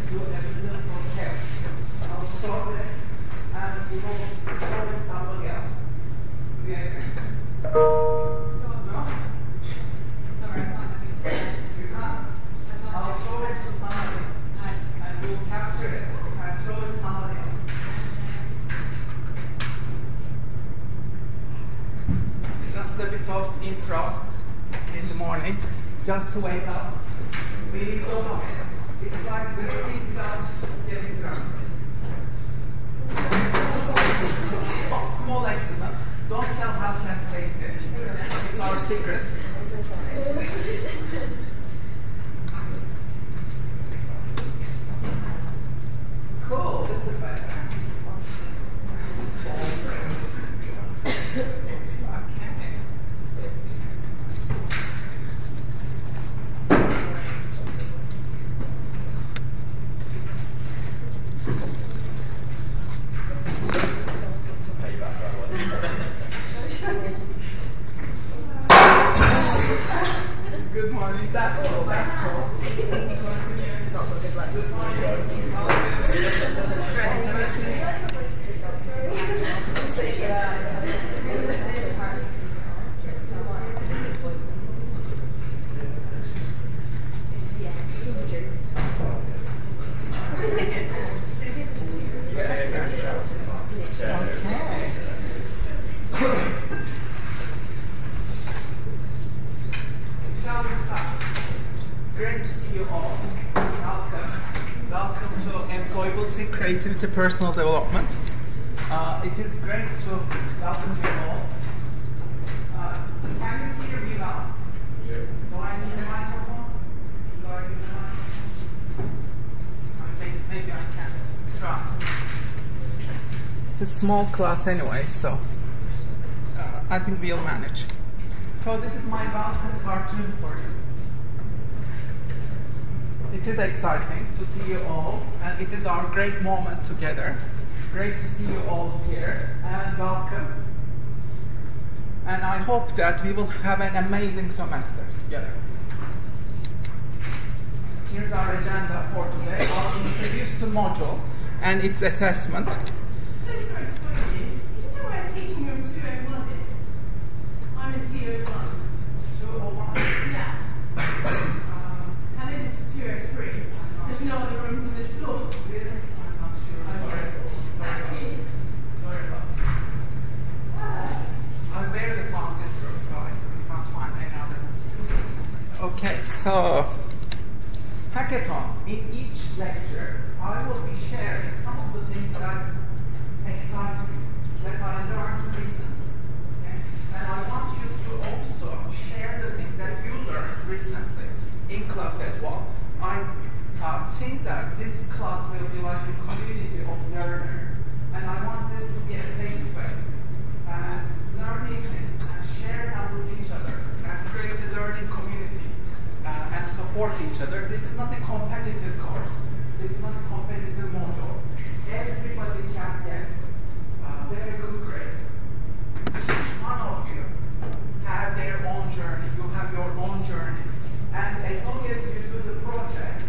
do a little test. I'll show this and we will show it somebody else. Yeah. No? Sorry, I can't do it. You can't? I'll show it to somebody and we'll capture it and show it to somebody else. Just a bit of improv in the morning, just to wake up. We need to know it. It's like breathing without getting drunk. Small excellence. Don't tell health and safety. It's our secret. Cool. This is better. Good morning. That's cool. That's cool. This Great to see you all. Welcome to Employability, Creativity, Personal Development. It is great to welcome you all. Can you hear me well? Yeah. Do I need a microphone? Do I need a microphone? I think maybe I can try. It's a small class anyway, so I think we'll manage. So this is my welcome cartoon for you. It is exciting to see you all, and it is our great moment together. Great to see you all here, and welcome. And I hope that we will have an amazing semester together. Here's our agenda for today. I'll introduce the module and its assessment. So sorry to bother you. Can you tell where teaching room 201 is? I'm in 201. 201? Yeah. I know this is 203. There's no other rooms on this floor. Really? I'm not sure. Okay. Thank you. Sorry about that. I barely found this room, so I can't find any other. Okay, so hackathon. In each lecture, I will be sharing some of the things that excite me, that I learned recently. Okay? And I want you to also share the things that you learned recently in class as well. I think that this class will be like a community of learners, and I want this to be a safe space. And learning and share them with each other and create a learning community and support each other. This is not a competitive course. This is not a competitive module. Everybody can get very good grades. Each one of you have their own journey. You have your own journey. And as long as you do the project,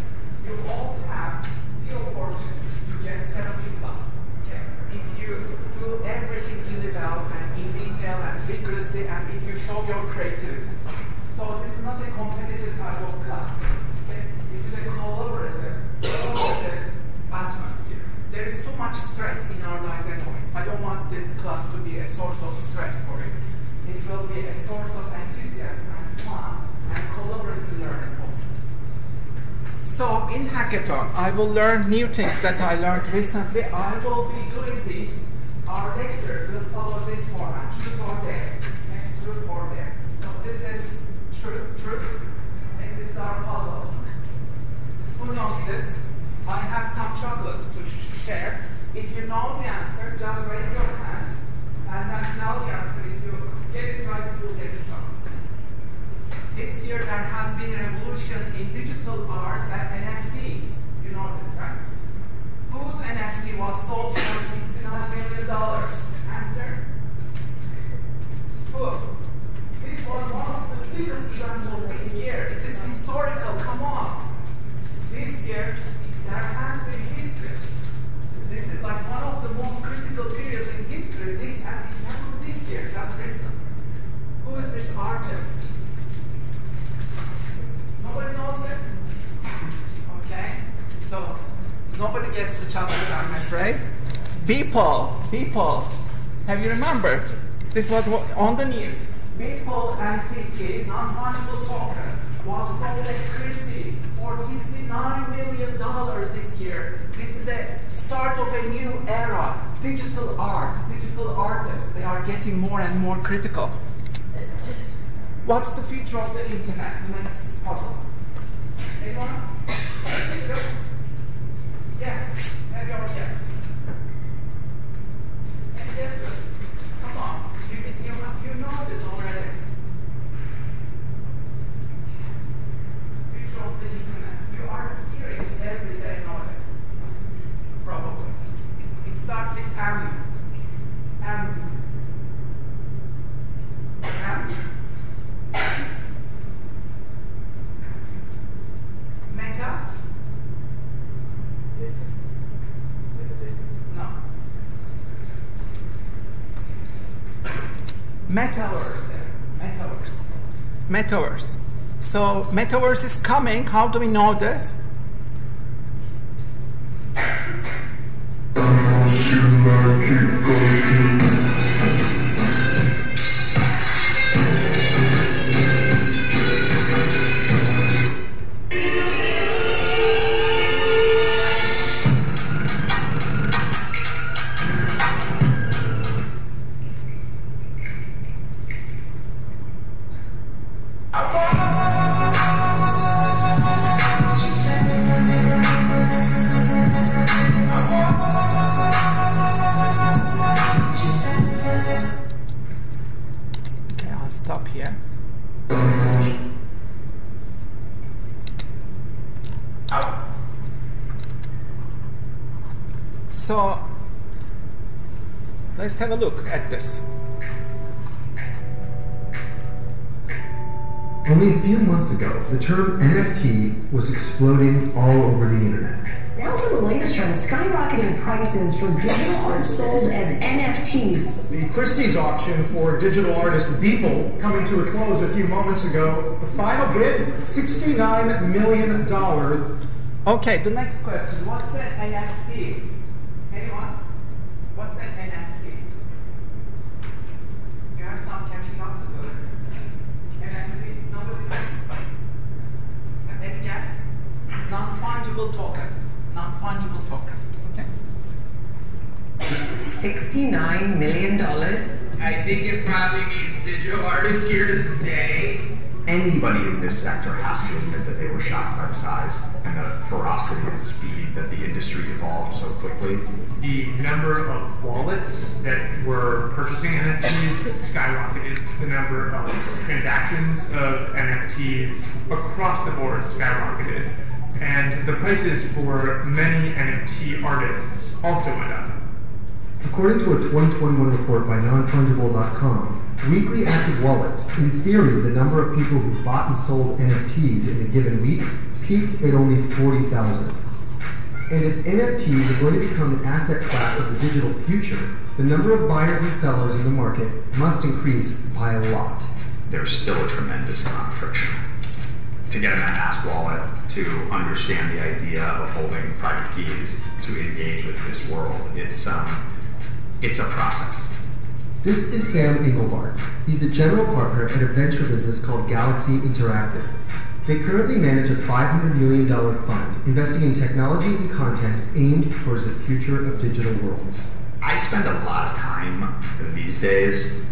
you all have the opportunity to get 70 plus. Okay? If you do everything really well and in detail and rigorously, and if you show your creativity. So this is not a competitive type of class. Okay? It is a collaborative atmosphere. There is too much stress in our lives anyway. I don't want this class to be a source of stress for you. It will be a source of enthusiasm and fun and collaborative learning. So in hackathon, I will learn new things that I learned recently. I will be doing these. Our lectures will follow this format, truth or dare. Okay? Truth or dare. So this is truth, and this is our puzzles. Who knows this? I have some chocolates to share. If you know the answer, just raise your hand, and then tell the answer. If you get it right, you'll get it wrong. This year there has been a revolution in digital art and NFTs. You know this, right? Whose NFT was sold for $69 million? Answer? Who? This was one of the biggest events of this year. It is historical, come on. This year, there has been history. This is like one of the most critical periods in history. This and it happened this year, that recent. Who is this artist? Nobody knows it? Okay, so nobody gets the challenge, I'm afraid. People, have you remembered? This was on the news. Beeple NFT, non-fungible token, was sold at Christie's for $69 million this year. This is a start of a new era. Digital art, digital artists, they are getting more and more critical. What's the future of the internet? The next puzzle. Anyone? Yes. Have your guess? Any guesses? Come on. You know this already. Future of the internet. You are hearing it every day nowadays. Probably. It starts with M. Meta? No. Metaverse. So metaverse is coming. How do we know this? So let's have a look at this. Only a few months ago, the term NFT was exploding all over the internet. Now to the latest trend, skyrocketing prices for digital art sold as NFTs. The Christie's auction for digital artist Beeple coming to a close a few moments ago. The final bid, $69 million. Okay, the next question. What's an NFT? Anyone? What's an NFT? You have some catching up to do. NFT? Nobody knows. Any guess? Non-fungible token. Non-fungible token. Okay. $69 million. I think it probably means digital artists here to stay. Anybody in this sector has to admit that they were shocked by the size and the ferocity and speed that the industry evolved so quickly. The number of wallets that were purchasing NFTs skyrocketed. The number of transactions of NFTs across the board skyrocketed. And the prices for many NFT artists also went up. According to a 2021 report by nonfungible.com, weekly active wallets, in theory, the number of people who bought and sold NFTs in a given week peaked at only 40,000. And if NFTs are going to become the asset class of the digital future, the number of buyers and sellers in the market must increase by a lot. There's still a tremendous amount of friction. To get a mass wallet, to understand the idea of holding private keys, to engage with this world, it's a process. This is Sam Engelbart. He's the general partner at a venture business called Galaxy Interactive. They currently manage a $500 million fund investing in technology and content aimed towards the future of digital worlds. I spend a lot of time these days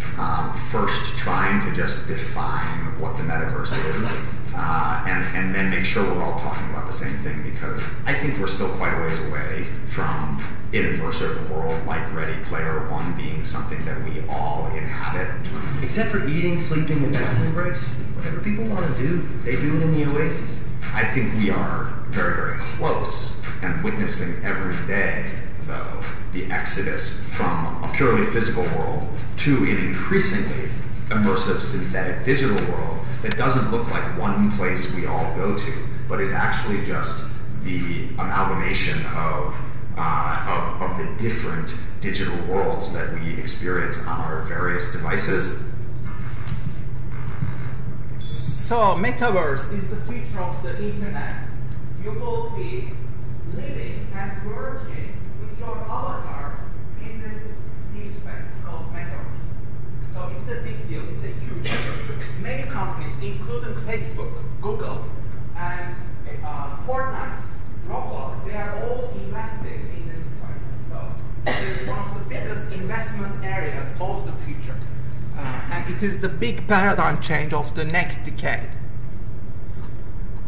first trying to just define what the metaverse is and then make sure we're all talking about the same thing, because I think we're still quite a ways away from an immersive world like Ready Player One being something that we all inhabit. Except for eating, sleeping, and bathroom breaks, whatever people want to do, they do it in the Oasis. I think we are very, very close and witnessing every day, though, the exodus from a purely physical world to an increasingly immersive synthetic digital world that doesn't look like one place we all go to, but is actually just the amalgamation of the different digital worlds that we experience on our various devices. So, metaverse is the future of the internet. You will be living and working with your avatar in this new space called metaverse. So it's a big deal, it's a huge deal. Many companies, including Facebook, Google, and Fortnite, Roblox, they are all investing in this space. So it's one of the biggest investment areas of the future. And it is the big paradigm change of the next decade.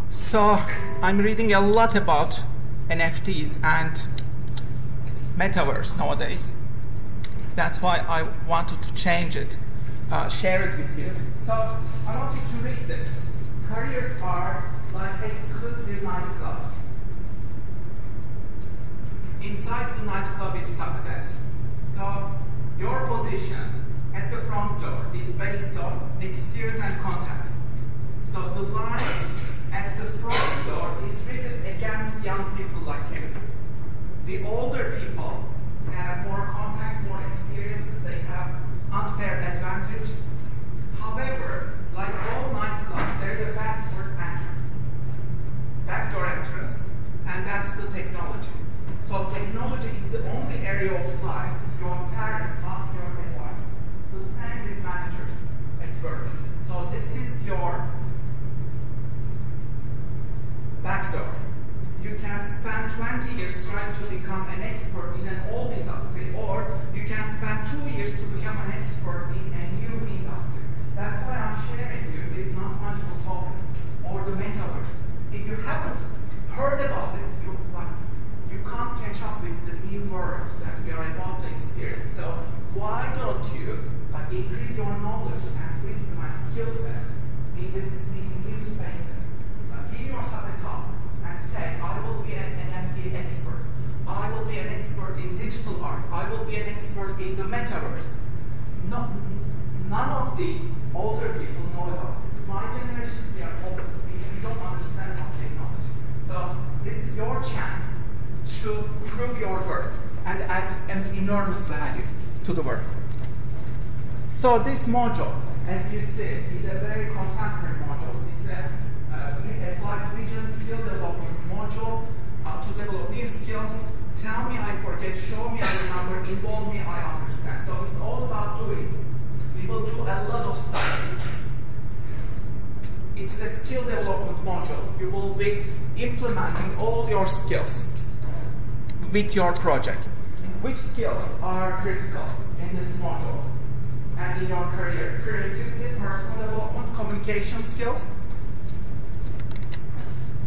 So I'm reading a lot about NFTs and metaverse nowadays. That's why I wanted to change it, share it with you. So I want you to read this. Careers are like exclusive nightclubs. Inside the nightclub is success. So your position at the front door is based on experience and contacts. So the line at the front door is written against young people like you. The older people have more contacts, more experiences, they have unfair advantage. However, like all nightclubs, there is a backdoor entrance, and that's the technology. So technology is the only area of life your parents ask your advice. The same with managers at work. So this is your backdoor. You can spend 20 years trying to become an expert in an old industry, or you can spend 2 years to become an expert in a new industry. That's why I'm sharing you these non-fungible tokens, or the metaverse. If you haven't heard about it, you can't catch up with the new world that we are about to experience. So why don't you increase your knowledge and wisdom and skill set in these new spaces? Give yourself a task and say, I will be an NFT expert. I will be an expert in digital art. I will be an expert in the metaverse. None of the older people know about this. My generation, we are hopeless. We don't understand about technology. So this is your chance to prove your worth and add an enormous value to the world. So this module, as you see, is a very contemporary module. It's a applied vision skill development module to develop new skills. Tell me I forget, show me I remember, involve me I understand. So it's all about doing. We will do a lot of stuff. It's a skill development module. You will be implementing all your skills with your project. Which skills are critical in this module and in your career? Creativity, personal development, communication skills,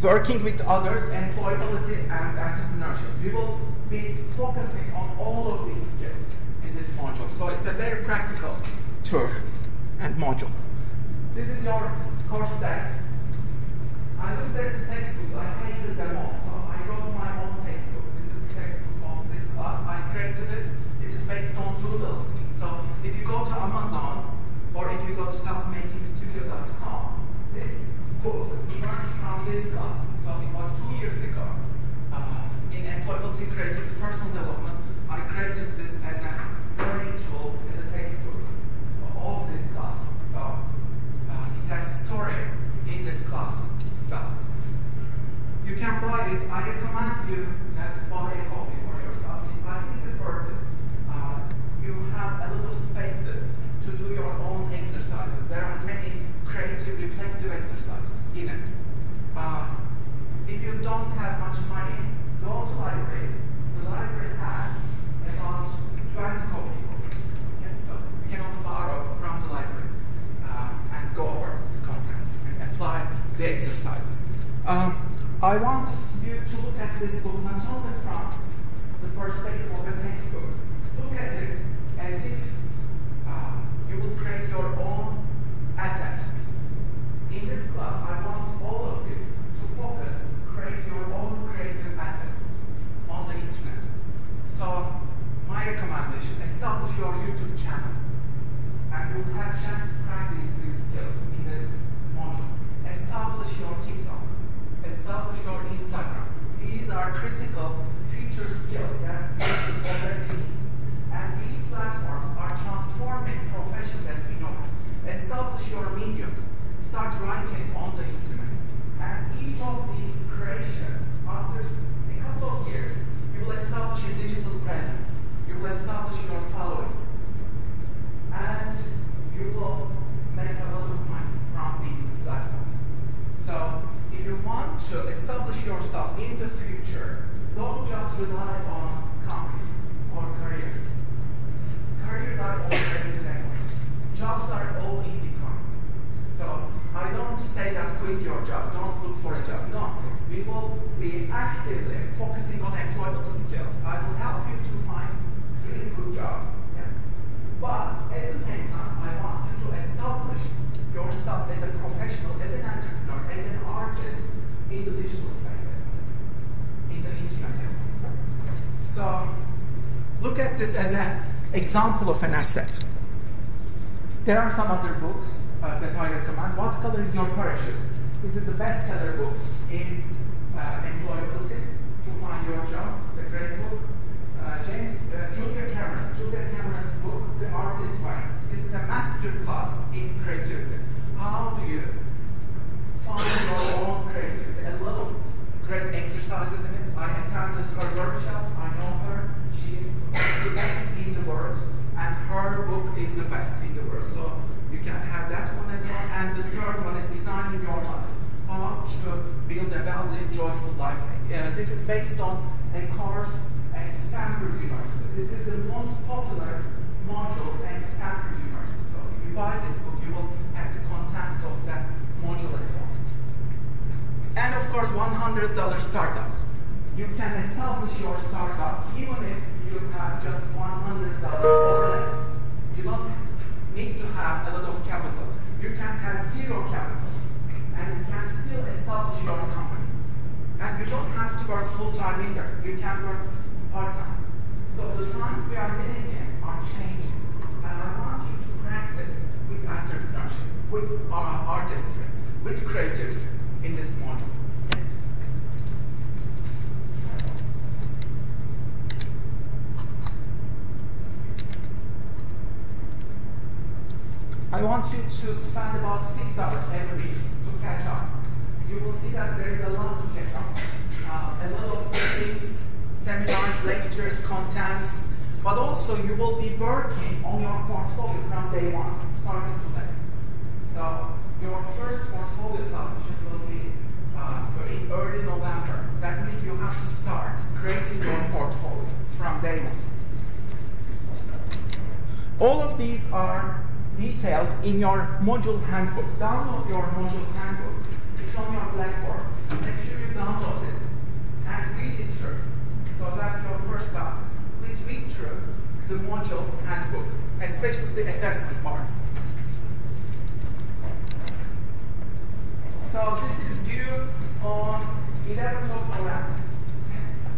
working with others, employability, and entrepreneurship. We will be focusing on all of these skills in this module. So it's a very practical tour and module. This is your course text. I looked at the textbooks. I hated them all. So I wrote my own textbook. This is the textbook of this class. I created it. It is based on doodles. So if you go to Amazon or if you go to selfmakingstudio.com, this book emerged from this class. So it was 2 years ago. In employability, creativity, personal development, I created this as a learning tool, as a textbook of this class. So it has story in this class itself. You can buy it. I recommend you that buy a copy for yourself. If I think it's worth it, you have a lot of spaces to do your own exercises. There are many creative, reflective exercises in it. If you don't have much money, go to the library. The library has about 20 copies of it. Okay? So you can also borrow from the library and go over the contents and apply the exercises. I want you to look at this book not only from the perspective of a textbook. Look at it as if you will create your own asset. In this club, I want all of you to focus, create your own creative assets on the internet. So my recommendation, establish your YouTube channel and you'll have a chance to practice these skills in this module. Establish your TikTok. Establish your Instagram. critical future skills that we already need. And these platforms are transforming professions as we know it. Establish your medium. Start writing on the internet. And each of these creations, after a couple of years, you will establish a digital presence. You will establish your following. And you will make a lot of money from these platforms. So, if you want to establish yourself in the future, don't just rely on companies or careers. Careers are all ready. Jobs are all in decline. So I don't say that quit your job, don't look for a job. No, we will be actively focusing on employable skills. I will help you to find really good jobs. Yeah? But at the same time, I want you to establish yourself as a professional, as an entrepreneur, as an artist in the digital space, in the internet. So look at this as an example of an asset. There are some other books that I recommend. What Color is Your Parachute? This is the bestseller book in employability to find your job. It's a great book. Julia Cameron's book, The Artist's Way. This is a master class in creativity. How do you find your own creativity? A lot of great exercises in it. I attended her workshops. I know her. She's the best in the world. And her book is the best in the world. So you can have that one as well. And the third one is Designing Your Life. How to build a well-lived, joyful life. This is based on a course at Stanford University. This is the most popular module at Stanford University. So if you buy this book, you will have the contents of that module as well. And of course, $100 startup. You can establish your startup even if you have just $100 or less. You don't need to have a lot of capital. You can have zero capital and you can still establish your company. And you don't have to work full-time either. You can work part-time. So the times we are living in are changing. And I want you to practice with entrepreneurship, with artistry, with creativity in this module. I want you to spend about 6 hours every week to catch up. You will see that there is a lot to catch up. A lot of meetings, seminars, lectures, contents, but also you will be working on your portfolio from day one, starting today. So your first portfolio submission will be in early November. That means you have to start creating your portfolio from day one. All of these are detailed in your module handbook. Download your module handbook. It's on your Blackboard. Make sure you download it and read it through. So that's your first task. Please read through the module handbook, especially the assessment part. So this is due on 11th of November.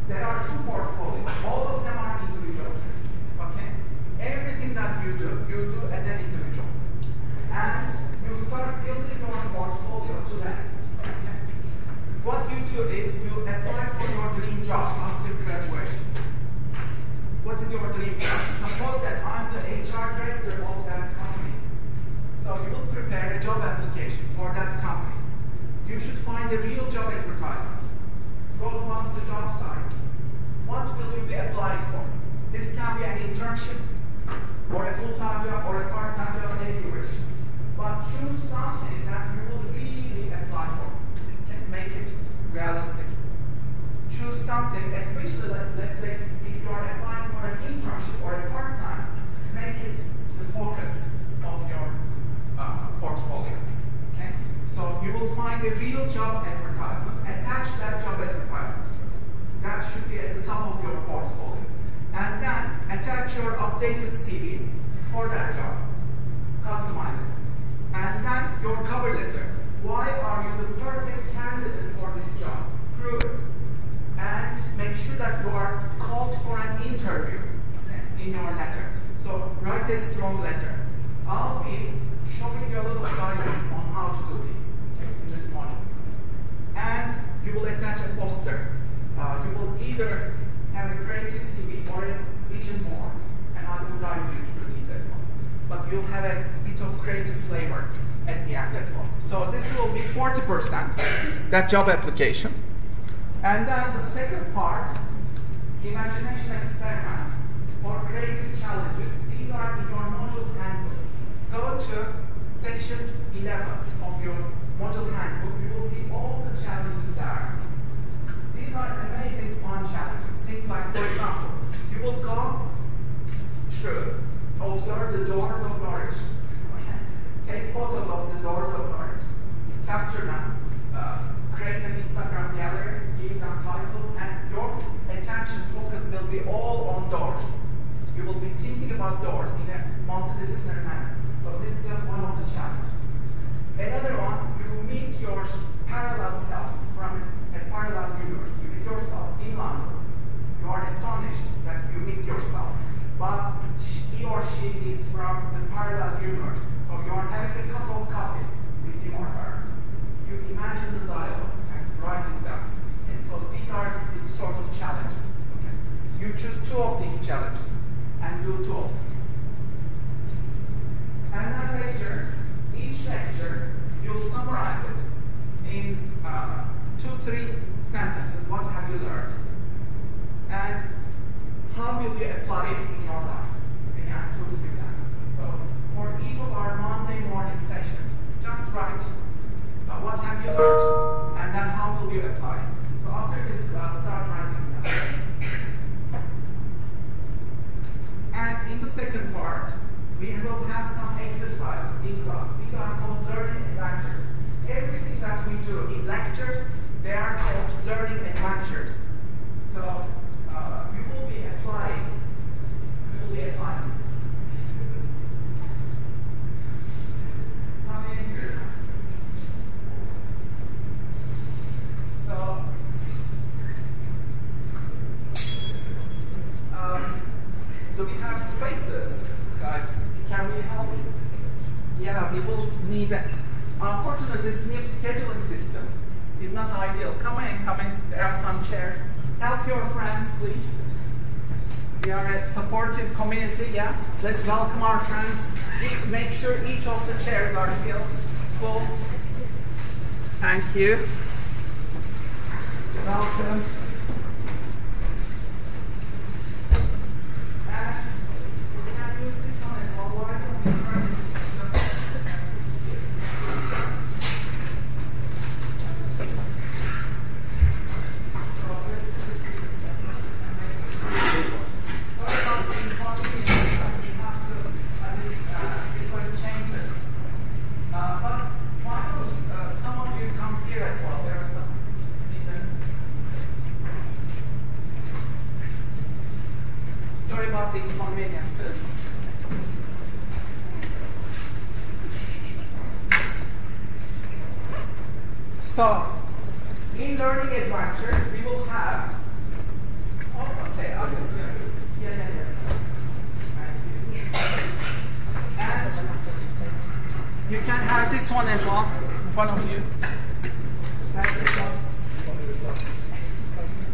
There are 2 portfolios. All of them are individual. Okay? Everything that you do as an individual. And you start building your portfolio today. Okay? What you do is you apply for your dream job after graduation. What is your dream job? Suppose that I'm the HR director of that company. So you will prepare a job application for that company. You should find a real job advertisement. Go to one of the job sites. What will you be applying for? This can be an internship, or a full-time job, or a part-time job, as you wish. But choose something that you will really apply for. Make it realistic. Choose something, especially like, let's say, if you are applying for an internship or a part-time, make it the focus of your portfolio. Okay? So you will find a real job advertisement, attach that job advertisement. That should be at the top of your portfolio. And then attach your updated CV for that job. Customize it. And then your cover letter. Why are you the perfect candidate for this job? Prove it. And make sure that you are called for an interview in your letter. So write a strong letter. I'll be showing you a lot of guidance on how to do this in this module. And you will attach a poster. You will either have a creative CV or a vision board, and I will guide you through these as well. But you'll have a bit of creative flavor at the end as well. So this will be 40%, that job application. And then the second part, imagination experiments or creative challenges. These are in your module handbook. Go to section 11 of your module handbook. You will see all the challenges there. These are amazing fun challenges. Things like, for example, you will go through, observe the doors of knowledge. Take photos of the doors of knowledge. Capture them. Create an Instagram gallery. Give them titles. And your attention focus will be all on doors. You will be thinking about doors in a multidisciplinary manner. So this is just one of the challenges. Another one, you meet your parallel self from a parallel universe. You meet yourself in London. You are astonished that you meet yourself. But he or she is from the parallel universe. So you are having a cup of coffee with him or her. You imagine the dialogue and write it down. And so these are the sort of challenges. Okay? So you choose 2 of these challenges and do 2 of them. And then lectures. Each lecture, you'll summarize it in 2-3 sentences. What have you learned? And how will you apply it in your life? Again, 2-3 sentences. So for each of our Monday morning sessions, just write what have you learned, and then how will you apply it. So after this class, start writing down. And in the second part, we will have some exercises in class. These are called learning adventures. Everything that we do in lectures, they are called learning adventures. So you will be applying this. Come in here. So do we have spaces, guys? Can we help you? Yeah, we will need that. Unfortunately, this new scheduling system is not ideal. Come in. There are some chairs. Help your friends, please. We are a supportive community, yeah? Let's welcome our friends. Make sure each of the chairs are full. Thank you. Welcome. And we can use this one as well. Why don't we try it? The inconveniences. So, in learning adventures, we will have. Oh, okay. Yeah. And you can have this one as well. One of you. Have this one.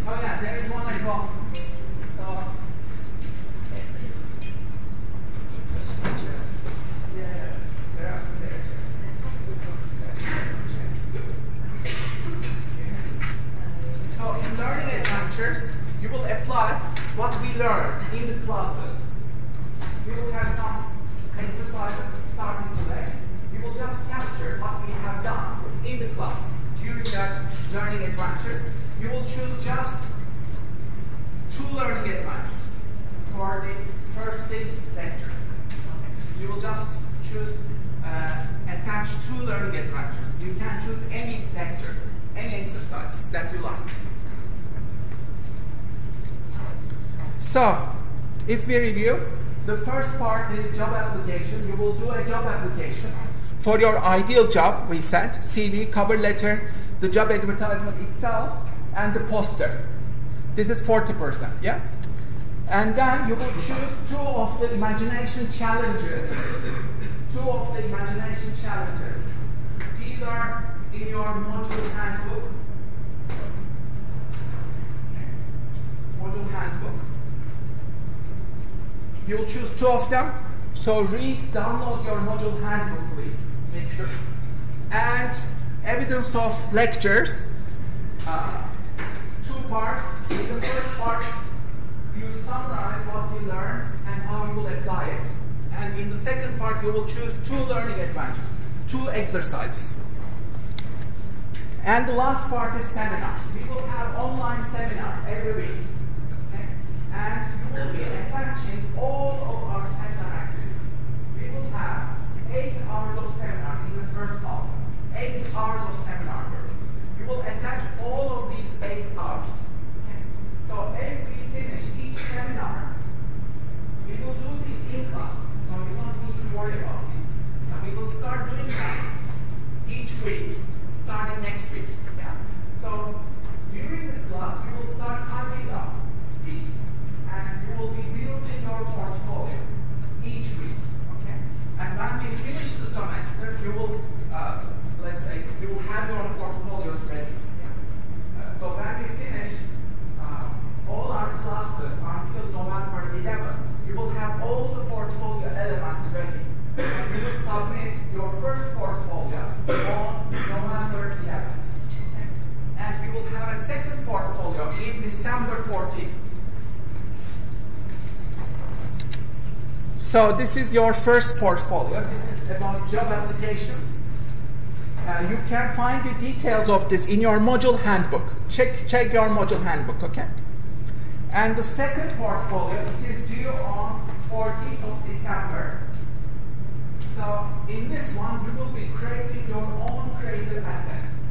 Oh yeah, there is one as well. So. So in learning adventures, you will apply what we learned in the classes. We will have some exercises starting today. You will just capture what we have done in the class during that learning adventures. You will choose just 2 learning adventures for the first 6 lectures. You will just choose, attach 2 learning adventures. You can choose any lecture, any exercises that you like. So, if we review, the first part is job application. You will do a job application for your ideal job, we said, CV, cover letter, the job advertisement itself, and the poster. This is 40%, yeah? And then you will choose 2 of the imagination challenges. 2 of the imagination challenges. These are in your module handbook. You'll choose 2 of them. So download your module handbook, please. Make sure. And evidence of lectures. 2 parts. In the first part, you summarize what you learned and how you will apply it. And in the second part, you will choose 2 learning adventures, 2 exercises. And the last part is seminars. We will have online seminars every week. Okay? And you will be attaching all of our seminar activities. We will have 8 hours of seminar in the first half, 8 hours of seminar work. You will attach all of these 8 hours. Okay? So as we finish each seminar, we will do this in class. So you don't need to worry about it. And we will start doing that each week, starting next week. Yeah? So during the class, you will start typing up these, and you will be building your portfolio each week. Okay? And when we finish the semester, you will, let's say, you will have your portfolios ready. Yeah? So when we finish all our classes until November 11th, you will have all the portfolio elements ready. And you will submit your first portfolio on November 11th. Okay? And you will have a second portfolio in December 14th. So this is your first portfolio. This is about job applications. You can find the details of this in your module handbook. Check your module handbook, okay? And the second portfolio, it is due on 14th of December. So in this one, you will be creating your own creative assets.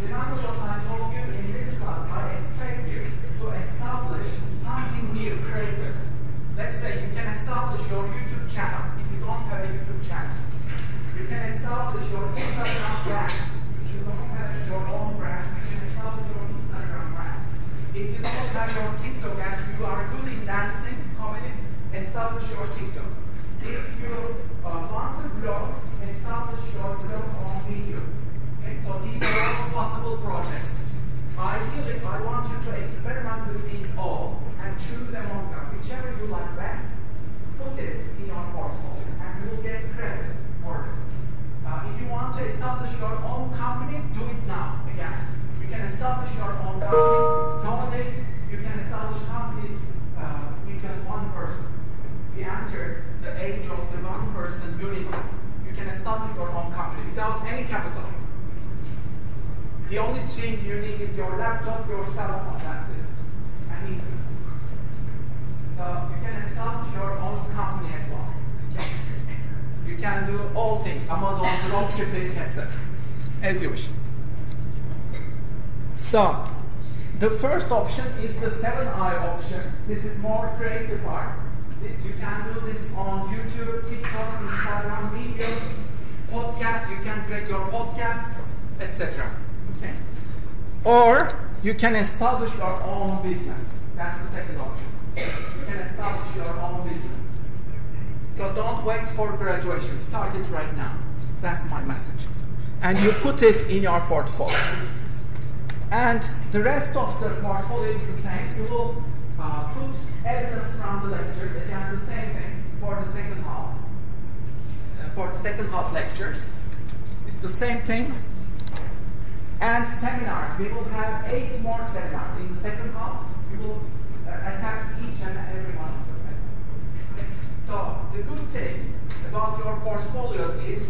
Remember what I told you in this class, I expect you to establish something new, creative. Let's say you can establish your YouTube channel if you don't have a YouTube channel. You can establish your Instagram brand. If you don't have your own brand, you can establish your Instagram brand. If you don't have your TikTok and you are good in dancing, comedy, establish your TikTok. If you want to blog, establish your blog on video. Okay? So these are all possible projects. Ideally, I want you to experiment with these all and choose among them. Whichever you like best, put it in your portfolio and you will get credit for this. If you want to establish your own company, do it now. Again, you can establish your own company. Nowadays, you can establish companies with just one person. We entered the age of the one person unicorn. You can establish your own company without any capital. The only thing you need is your laptop, your cell phone, that's it. And internet. So you can establish your own company as well. You can do all things, Amazon, dropshipping, etc. As you wish. So, the first option is the 7i option. This is more creative part. You can do this on YouTube, TikTok, Instagram, video, podcast. You can create your podcast, etc. Okay? Or you can establish your own business. That's the second option. You can establish your own business. So don't wait for graduation. Start it right now. That's my message. And you put it in your portfolio. And the rest of the portfolio is the same. You will put evidence from the lecture. Again, the same thing for the second half. For the second half lectures, it's the same thing. And seminars. We will have 8 more seminars. In the second half, we will attach each and every one of them. Okay? So the good thing about your portfolios is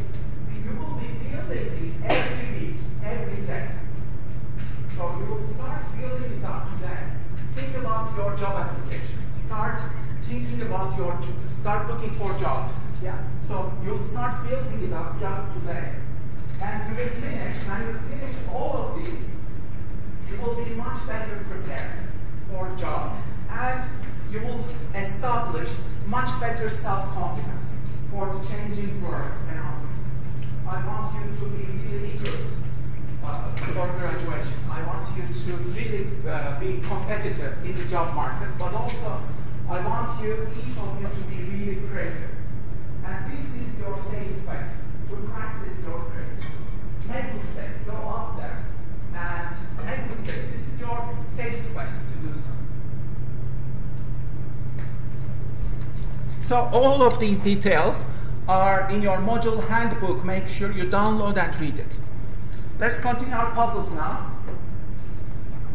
you will be building these every week, every day. So you will start building it up today. Think about your job application. Start thinking about start looking for jobs. Yeah. So you'll start building it up just today. And you will finish, when you finish all of these, you will be much better prepared for jobs. And you will establish much better self-confidence for the changing world around you. I want you to be really good for graduation. I want you to really be competitive in the job market, but also I want each of you to be really creative. And this is your safe space to practice your creativity. Make mistakes, go out there and make mistakes. This is your safe space to do so. So all of these details are in your module handbook. Make sure you download and read it. Let's continue our puzzles now.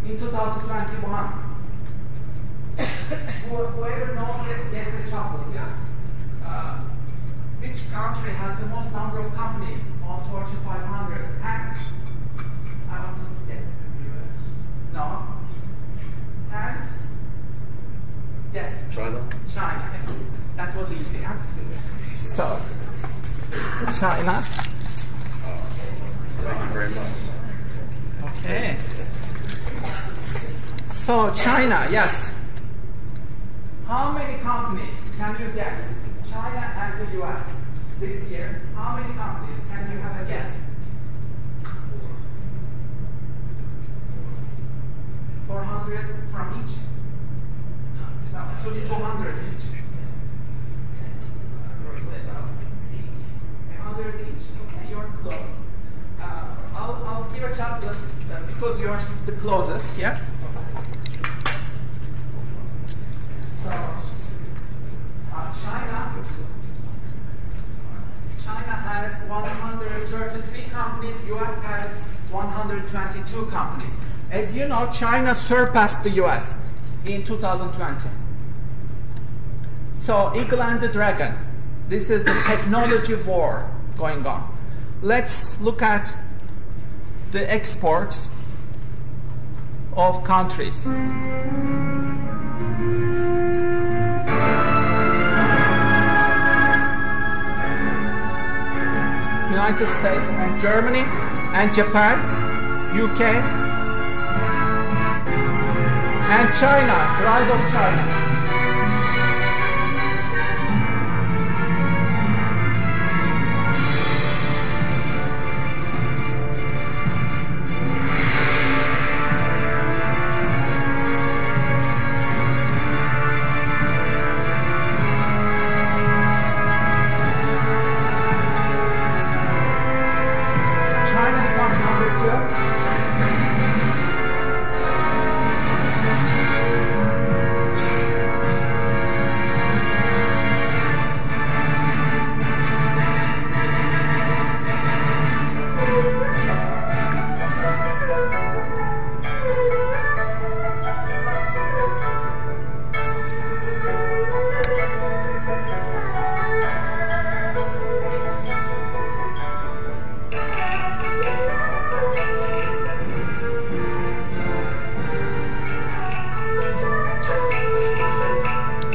In 2021, whoever knows it gets a chocolate, yeah? Which country has the most number of companies on Fortune 500? And I want to guess. No. And yes. China. China. Yes. That was easy. Huh? So, China. Thank you very much. Okay. So China, yes. How many companies can you guess? China and the US this year. How many companies can you have a guess? 400 from each? No, 200 each. 100 each. Okay, you're close. I'll give a chocolate because you're the closest, yeah? So, China has 133 companies, US has 122 companies. As you know, China surpassed the US in 2020. So, Eagle and the Dragon, this is the technology war going on. Let's look at the exports of countries. United States and Germany and Japan, UK and China, the rise of China.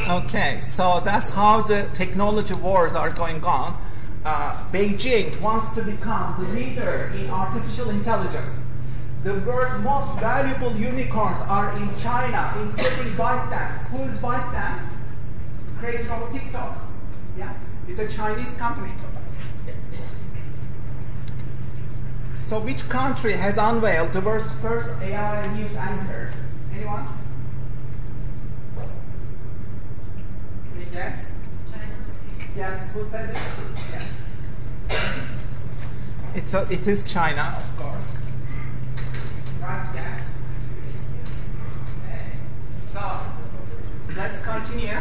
Okay, so that's how the technology wars are going on. Beijing wants to become the leader in artificial intelligence. The world's most valuable unicorns are in China, including ByteDance. Who is ByteDance? Creator of TikTok. Yeah, it's a Chinese company. So which country has unveiled the world's first AI news anchors? Anyone? Yes? China. Yes, who said it? Yes. It is China, of course. Right, yes. Okay. So, let's continue.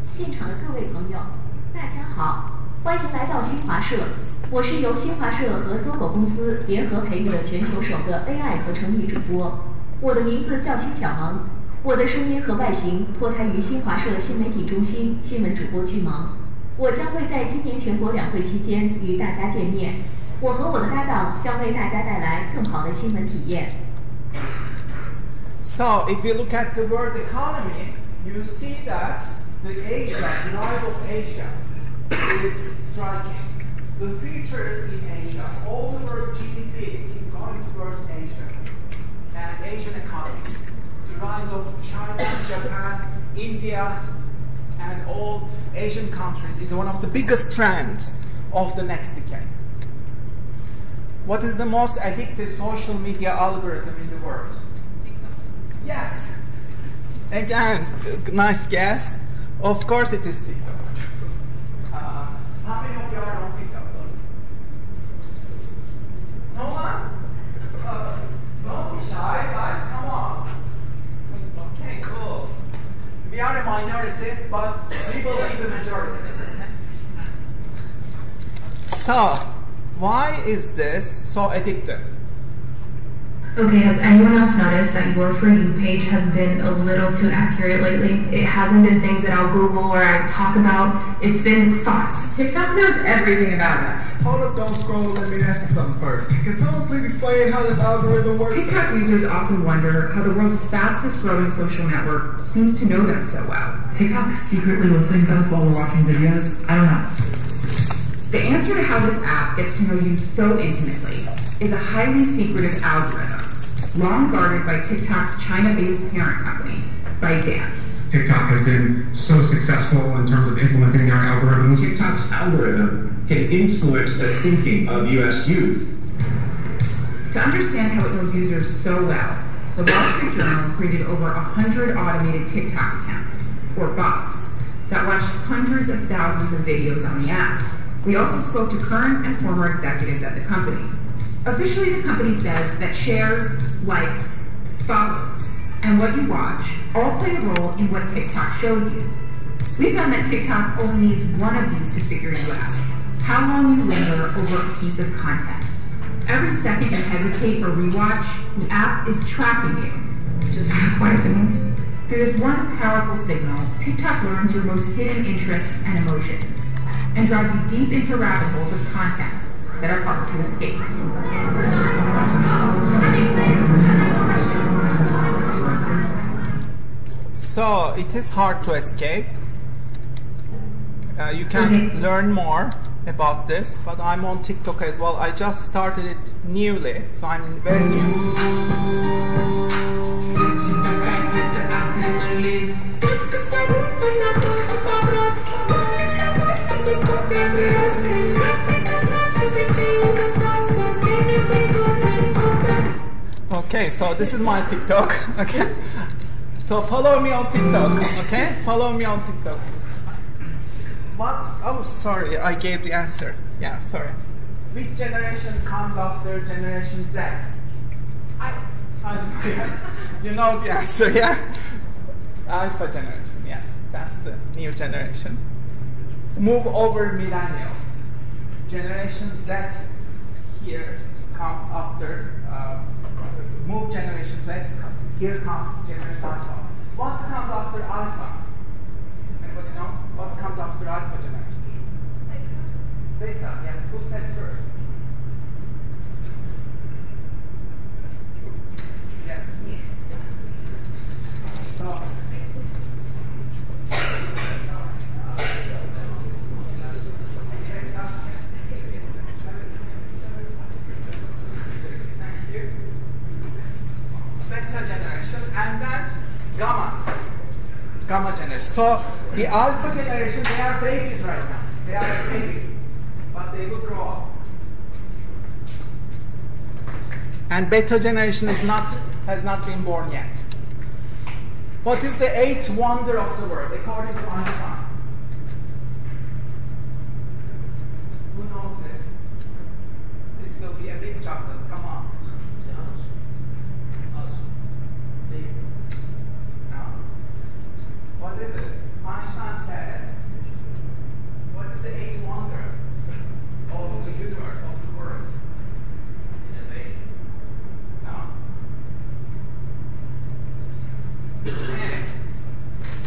现场的各位朋友，大家好，欢迎来到新华社。我是由新华社和搜狗公司联合培育的全球首个 AI 合成女主播。我的名字叫辛小萌，我的声音和外形脱胎于新华社新媒体中心新闻主播巨萌。我将会在今年全国两会期间与大家见面。我和我的搭档将为大家带来更好的新闻体验。So, if you look at the world economy, you see that the rise of Asia is striking. The future in Asia, all the world's GDP is going towards Asia and Asian economies. The rise of China, Japan, India, and all Asian countries is one of the biggest trends of the next decade. What is the most addictive social media algorithm in the world? Yes. Again, nice guess. Of course it is TikTok. How many of you are on TikTok? No one? Don't be shy, guys. Come on. minority, but we believe the majority. So, why is this so addictive? Okay, has anyone else noticed that your For You page has been a little too accurate lately? It hasn't been things that I'll Google or I talk about. It's been thoughts. TikTok knows everything about us. Hold up, don't scroll. Let me ask you something first. Can someone please explain how this algorithm works? TikTok users often wonder how the world's fastest growing social network seems to know them so well. TikTok's secretly listening to us while we're watching videos? I don't know. The answer to how this app gets to know you so intimately is a highly secretive algorithm, long guarded by TikTok's China-based parent company, ByteDance. TikTok has been so successful in terms of implementing their algorithms. TikTok's algorithm can influence the thinking of U.S. youth. To understand how it knows users so well, the Wall Street Journal created over 100 automated TikTok accounts, or bots, that watched hundreds of thousands of videos on the app. We also spoke to current and former executives at the company. Officially, the company says that shares, likes, follows, and what you watch all play a role in what TikTok shows you. We found that TikTok only needs one of these to figure you out: how long you linger over a piece of content. Every second you hesitate or rewatch, the app is tracking you. Just how quiet the noise. Through this one powerful signal, TikTok learns your most hidden interests and emotions, and drives you deep into rabbit holes of content that are hard to escape. So it is hard to escape. You can learn more about this, but I'm on TikTok as well. I just started it newly, so I'm very new. Okay, so this is my TikTok. Okay, so follow me on TikTok. Okay, follow me on TikTok. What? Oh, sorry, I gave the answer. Yeah, sorry. Which generation comes after Generation Z? You know the answer, yeah? Alpha generation, yes, that's the new generation. Move over millennials. Generation Z here comes after. Move Generation Z. Here comes Generation Alpha. What comes after Alpha? Anybody knows? What comes after Alpha generation? Beta. Yes. Who said first? Yeah. Yes. So. Gamma generation. So the alpha generation, they are babies right now. They are babies, but they will grow up. And beta generation has not been born yet. What is the eighth wonder of the world according to Einstein? Who knows this? This will be a big chocolate. Come on. What is it? Einstein says, what is the eighth wonder of the universe, of the world? Innovation. No. Okay.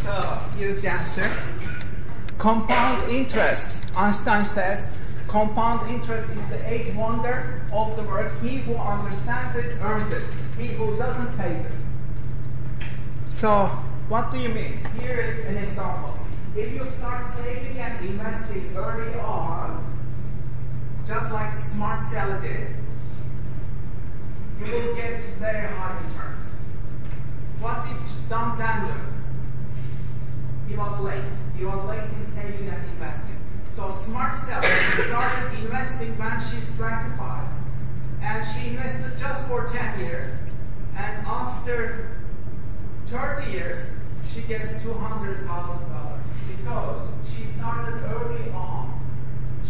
So, here's the answer. Compound interest. Einstein says, compound interest is the eighth wonder of the world. He who understands it earns it. He who doesn't pays it. So, what do you mean? Here is an example. If you start saving and investing early on, just like Smart Sell did, you will get very high returns. What did Don Dan do? He was late. He was late in saving and investing. So Smart Sell started investing when she's 25, and she invested just for 10 years, and after 30 years, she gets $200,000 because she started early on.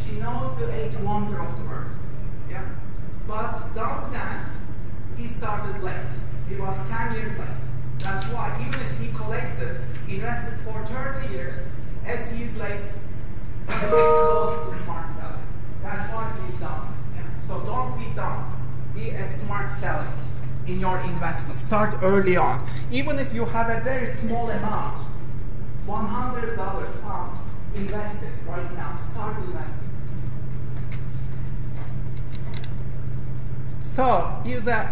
She knows the eighth wonder of the world. Yeah? But Don Dan, he started late. He was 10 years late. That's why even if he invested for 30 years, as he is late, he's very close to smart selling. That's what he's done. Yeah. So don't be dumb. Be a smart seller in your investment. Start early on. Even if you have a very small amount, $100 pounds, invest it right now. Start investing. So here's an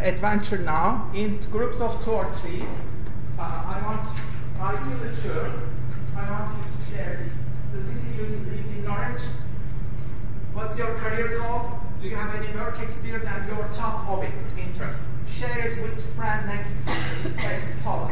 adventure now in groups of 2 or 3. I give the tour. I want you to share this. The city you live in Orange. What's your career goal? Do you have any work experience and your top hobby, interest? Share it with friend next to you. It's Paul.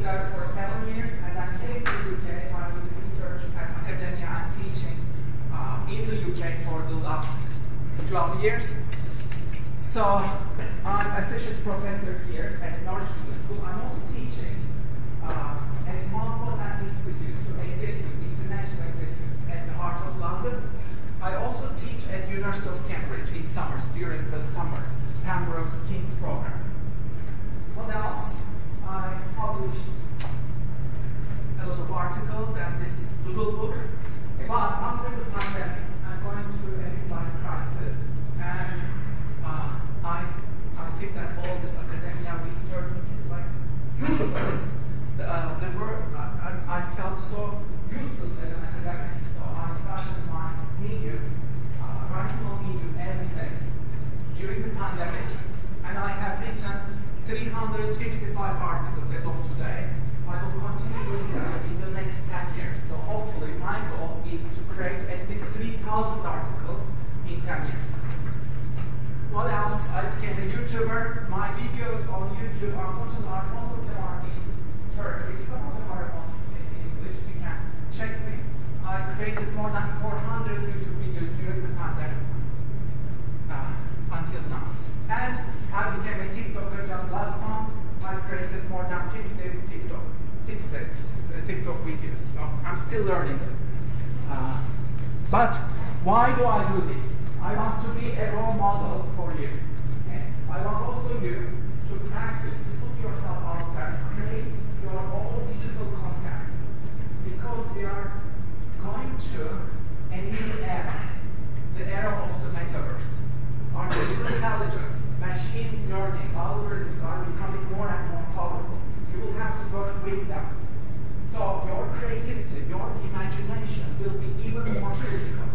there for 7 years, and I came to the UK. I did research at academia and teaching in the UK for the last 12 years. So I'm associate professor here at Norwich Business School. I'm also teaching at Montfort Institute to executives, international executives at the Heart of London. I also teach at University of Cambridge in summers, during the summer Pembroke King's program. What else? I published a lot of articles and this little book. But after the pandemic, I'm going through a midlife crisis, and I think that all this academia research is like useless. I felt so useless as an academic, so I started my Medium, writing on Medium every day during the pandemic, and I have written 355 articles as of today. I will continue doing that in the next 10 years. So hopefully my goal is to create at least 3,000 articles in 10 years. What else? I became a YouTuber. My videos on YouTube, unfortunately, most of them are in Turkish. Some of them are in English. You can check me. I created more than 400 YouTube videos during the pandemic until now. And I became a TikToker just last month. I created more than 60 TikTok videos. So I'm still learning. But why do I do this? I want to be a role model for you. Okay? I want also you to practice, put yourself out there, create your own digital contacts. Because we are going to a new era, the era of the metaverse. Artificial intelligence, machine learning, algorithms are becoming more and more powerful. You will have to work with them. So your creativity, your imagination will be even more critical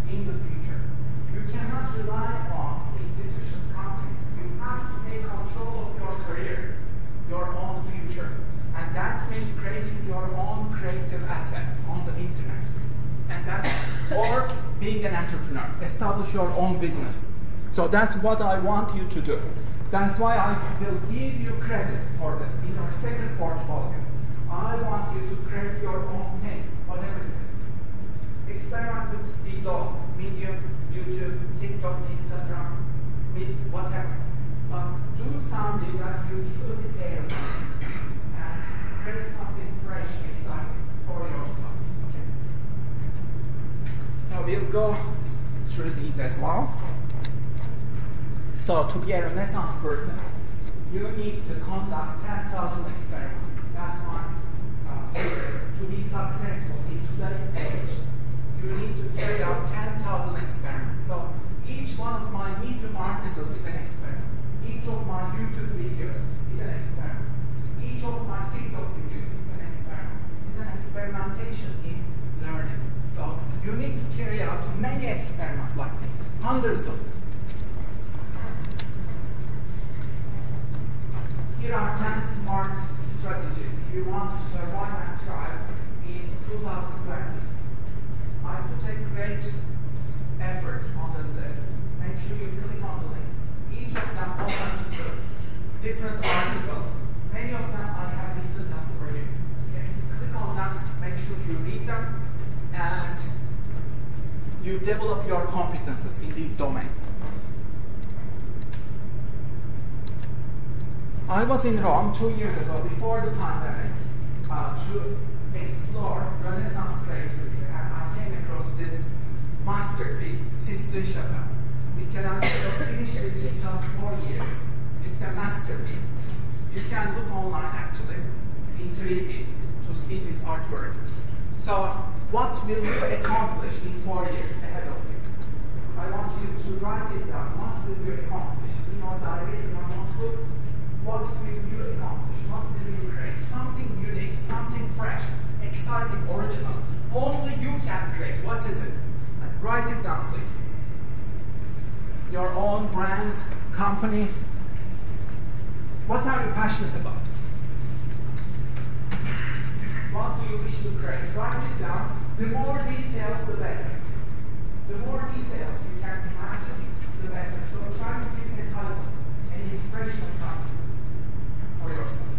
in the future. You cannot rely on institutions, companies. You have to take control of your career, your own future. And that means creating your own creative assets on the internet. And that's, or being an entrepreneur, establish your own business. So that's what I want you to do. That's why I will give you credit for this in your second portfolio. I want you to create your own thing, whatever it is. Experiment with these all, Medium, YouTube, TikTok, Instagram, whatever. But do something that you truly care about and create something fresh, exciting for yourself. Okay? So we'll go through these as well. So to be a Renaissance person, you need to conduct 10,000 experiments. That's my theory. To be successful in today's age, you need to carry out 10,000 experiments. So each one of my Medium articles is an experiment. Each of my YouTube videos is an experiment. Each of my TikTok videos is an experiment. It's an experimentation in learning. So you need to carry out many experiments like this, hundreds of them. Here are 10 smart strategies if you want to survive and thrive in 2020s. I put a great effort on this list. Make sure you click on the links. Each of them opens to different articles. Many of them I have written them for you. Okay? Click on them, make sure you read them, and you develop your competences in these domains. I was in Rome 2 years ago, before the pandemic, to explore Renaissance creativity, and I came across this masterpiece, Sistine Chapel. Michelangelo finished it in just 4 years. It's a masterpiece. You can look online actually, it's in 3D, to see this artwork. So, what will you accomplish in 4 years ahead of you? I want you to write it down. What will you accomplish in your diary, in your notebook? What will you accomplish? What will you create? Something unique, something fresh, exciting, original. Only you can create. What is it? Write it down, please. Your own brand, company. What are you passionate about? What do you wish to create? Write it down. The more details, the better. The more details you can imagine, the better. So try to give a title, an inspirational title for yourself.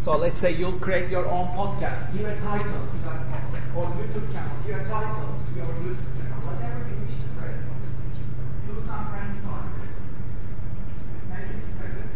So let's say you'll create your own podcast, give a title to that podcast, or YouTube channel, give a title to your YouTube channel, whatever you wish to create. Do some brainstorming. Maybe it's better.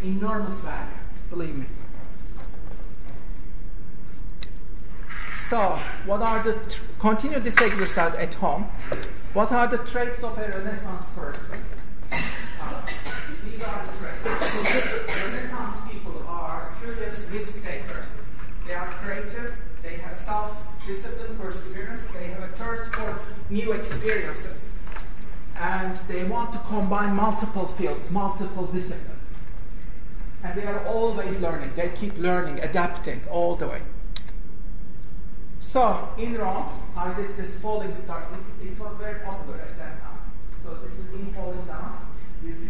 Enormous value, believe me. So, what are the continue this exercise at home? What are the traits of a Renaissance person? These are the traits. Renaissance people are curious risk takers. They are creative. They have self-discipline, perseverance. They have a thirst for new experiences, and they want to combine multiple fields, multiple disciplines. And they are always learning. They keep learning, adapting all the way. So, in Rome, I did this falling star. It was very popular at that time. So this is me falling down. You see?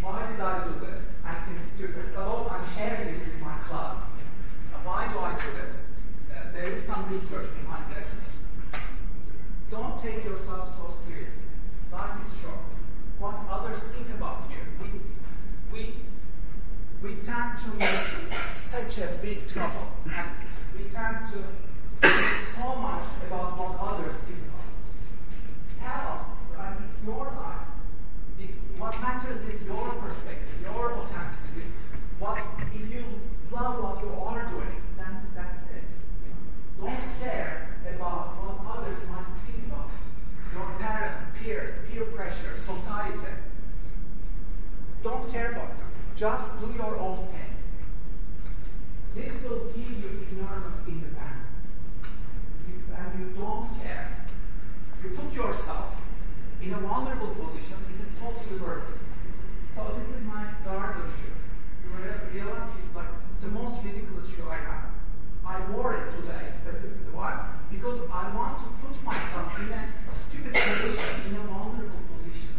Why did I do this? Acting stupid. But also I'm sharing it with my class. Why do I do this? There is some research behind this. Don't take yourself so seriously. Life is short. What others think about you. We tend to make such a big trouble, and we tend to think so much about what others think of us. Hell, right? It's your life. What matters is your perspective, your authenticity. If you love what you are doing, then that's it. Don't care about what others might think about you. Your parents, peers, peer pressure, society. Don't care about them. Just do your own thing. This will give you enormous independence. And you don't care. You put yourself in a vulnerable position. It is totally worth it. So this is my garden shoe. You realize it's like the most ridiculous shoe I have. I wore it today specifically. Why? Because I want to put myself in a stupid position, in a vulnerable position,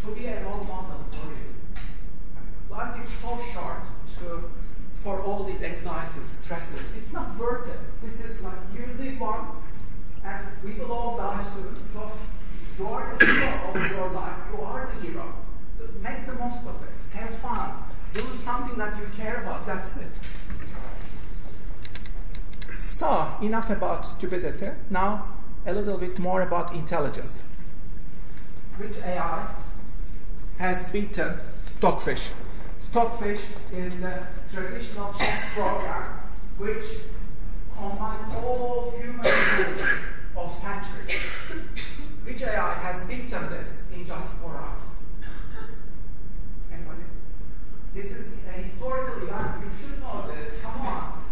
to be a role model for you. Life is so short for all these anxieties, stresses. It's not worth it. This is like you live once, and we will all die soon. So you are the hero of your life. You are the hero. So make the most of it. Have fun. Do something that you care about. That's it. So, enough about stupidity. Now, a little bit more about intelligence. Which AI has beaten Stockfish? Stockfish is the traditional chess program which combines all human rules of centuries. Which AI has beaten this in just 4 hours? Anybody? This is a historical event. You should know this. Come on.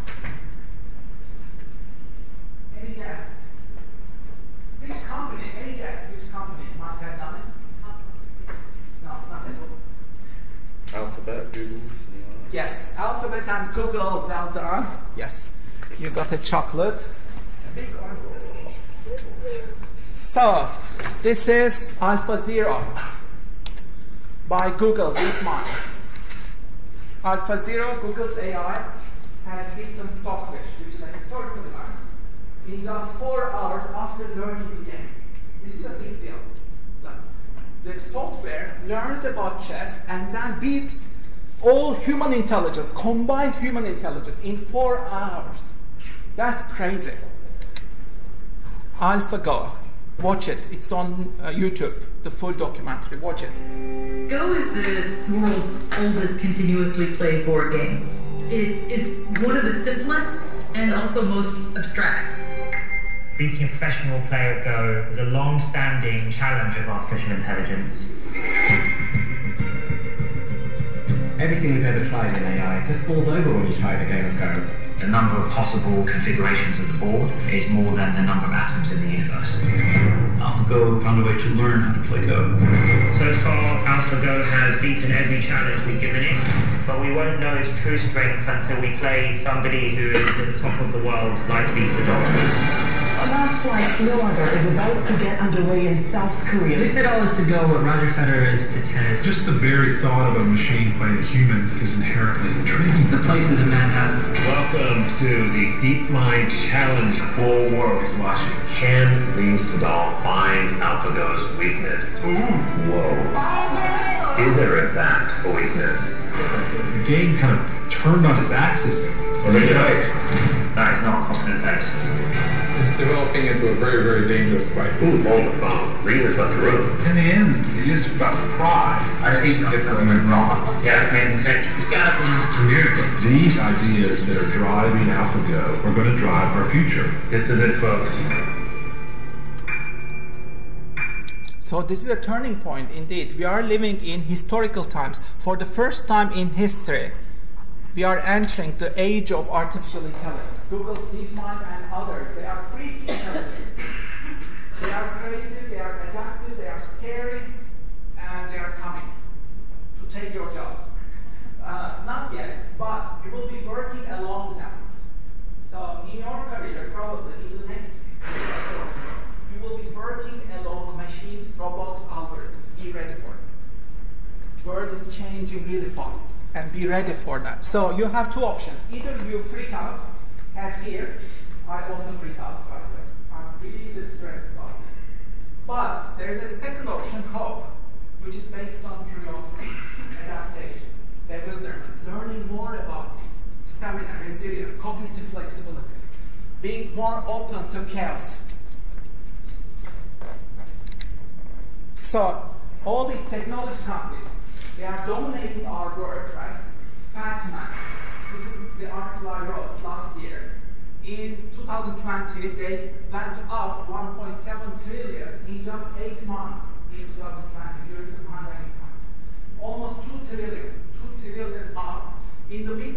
Any guess? Which company? Any guess which company might have done it? and Google, well done. Yes, you got a chocolate. A big one. So, this is AlphaZero by Google DeepMind. AlphaZero, Google's AI, has written Stockfish, which is a historical event, in just 4 hours after learning the game. This is a big deal. The software learns about chess and then beats all human intelligence, combined human intelligence, in 4 hours. That's crazy. AlphaGo. Watch it. It's on YouTube, the full documentary. Watch it. Go is the world's oldest continuously played board game. It is one of the simplest and also most abstract. Beating a professional player of Go is a long-standing challenge of artificial intelligence. Everything we've ever tried in AI just falls over when you try the game of Go. The number of possible configurations of the board is more than the number of atoms in the universe. AlphaGo found a way to learn how to play Go. So far, AlphaGo has beaten every challenge we've given it, but we won't know its true strength until we play somebody who is at the top of the world, like Lisa Dodd. A match like no other is about to get underway in South Korea. They said all is to go what Roger Federer is to tennis. Just the very thought of a machine playing a human is inherently intriguing. The place is a madhouse. Welcome to the DeepMind Challenge 4 Worlds watching. Can Lee Sedol find AlphaGo's weakness? Whoa. Is there in fact a weakness? The game kind of turned on its axis. That is not confident pace. It's developing into a very, very dangerous fight. Ooh, on the phone. Readers left the room. In the end, it is about pride. I hate because something went wrong. Yeah, man, he's got to be These ideas that are driving AlphaGo are going to drive our future. This is it, folks. So this is a turning point indeed. We are living in historical times. For the first time in history, we are entering the age of artificial intelligence. Google's DeepMind and others, they are freaking intelligent. They are crazy, they are adaptive, they are scary, and they are coming to take your jobs. Not yet, but you will be working along them. So in your career, probably in the next year, you will be working along machines, robots, algorithms. Be ready for it. The world is changing really fast, and be ready for that. So you have 2 options. Either you freak out, as here. I also freak out, by the way. I'm really distressed about it. But there's a second option, hope, which is based on curiosity, adaptation, bewilderment, learning more about things, stamina, resilience, cognitive flexibility, being more open to chaos. So, all these technology companies, they are dominating our world, right? Fatman, this is the article I wrote last year. In 2020, they went up 1.7 trillion in just 8 months in 2020 during the pandemic time. Almost 2 trillion up in the middle.